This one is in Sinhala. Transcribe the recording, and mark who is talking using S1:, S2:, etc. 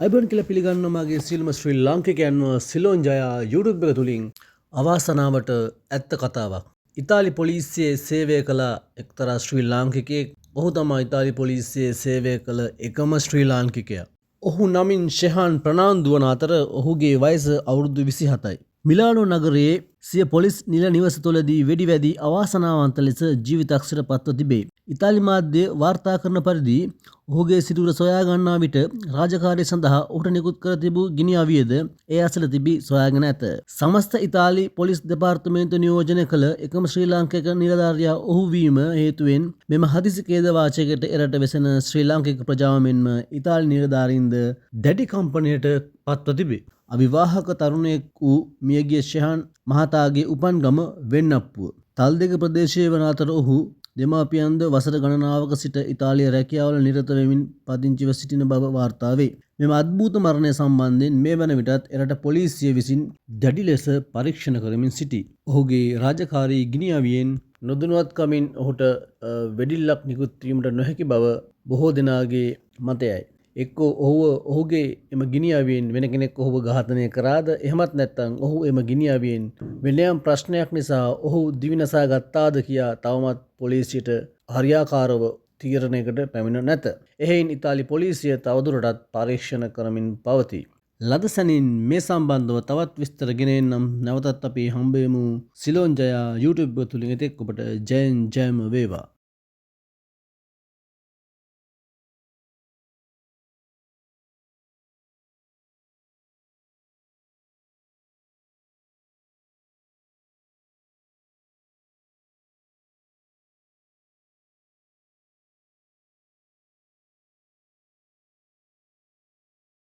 S1: අයිබන් කියලා පිළිගන්න මගේ සිල්ම ශ්‍රී ලාංකිකයන්ව සිලෝන් ජයා YouTube එක තුලින් අවාසනාවට ඇත්ත කතාවක්. ඉතාලි පොලිසියේ සේවය කළ එක්තරා ශ්‍රී ලාංකිකයෙක්. ඔහු තමයි ඉතාලි පොලිසියේ සේවය කළ එකම ශ්‍රී ලාංකිකයා. ඔහු නමින් ෂෙහාන් ප්‍රනාන්දු වන අතර ඔහුගේ වයස අවුරුදු 27යි. මිලානෝ නගරයේ සිය පොලිස් නිල නිවස තුළදී වෙඩි වැදී අවාසනාවන්ත ලෙස ජීවිතක්ෂයට පත්ව තිබේ. ඉතාලි මාධ්‍ය වාර්තා කරන පරිදි ඔහුගේ සිරුර සොයා ගන්නා විට රාජකාරිය සඳහා ඔහුට නිකුත් කර තිබූ ගිනි අවියද ඒ අසල තිබී සොයාගෙන ඇත. සමස්ත ඉතාලි පොලිස් දෙපාර්තමේන්තුව නියෝජනය කළ එකම ශ්‍රී ලාංකික නිලධාරියා ඔහු වීම හේතුවෙන් මෙම හදිසි ඛේද වාචකයට එරට වෙසෙන ශ්‍රී ලාංකික ප්‍රජාව මෙන්ම ඉතාලි නිලධාරීන්ද දැඩි කම්පනයට පත්ව තිබේ. අවිවාහක තරුණයෙක් වූ මියගිය ෂෙහාන් මහතාගේ උපන් ගම වෙන්නප්පුව. තල්දෙක ප්‍රදේශයේ වන අතර ඔහු දෙමාපියන්ද වසර ගණනාවක සිට ඉතාලිය රැකියාවල නිරත වෙමින් පදිංචිව සිටින බව වාර්තා වේ. මෙම අද්භූත මරණය සම්බන්ධයෙන් මේ වන විටත් එරට පොලිසිය විසින් දැඩි ලෙස පරීක්ෂණ කරමින් සිටී. ඔහුගේ රාජකාරී ගිනි අවියෙන් නොදැනුවත්කමින් ඔහුට වෙඩිල්ලක් නිකුත් වීමට නොහැකි බව බොහෝ දෙනාගේ මතයයි. එක්කෝ ඔහුගේ එම ගිනි අවියෙන් වෙන කෙනෙක් ඔහුව ඝාතනය කරාද, එහෙමත් නැත්නම් ඔහු එම ගිනි අවියෙන් වෙනයම් ප්‍රශ්නයක් නිසා ඔහු දිවිනසා ගත්තාද කියා තවමත් පොලිසියට හරියාකාරව තීරණයකට පැමිණ නැත. එහෙයින් ඉතාලි පොලිසිය තවදුරටත් පරීක්ෂණ කරමින් පවතී. ලද සැනින් මේ සම්බන්ධව තවත් විස්තර ගෙන එන්නම්. නැවතත් අපි හම්බෙමු සිලෝන් ජයා YouTube තුලින්. එතෙක් ඔබට ජයෙන් ජයම වේවා.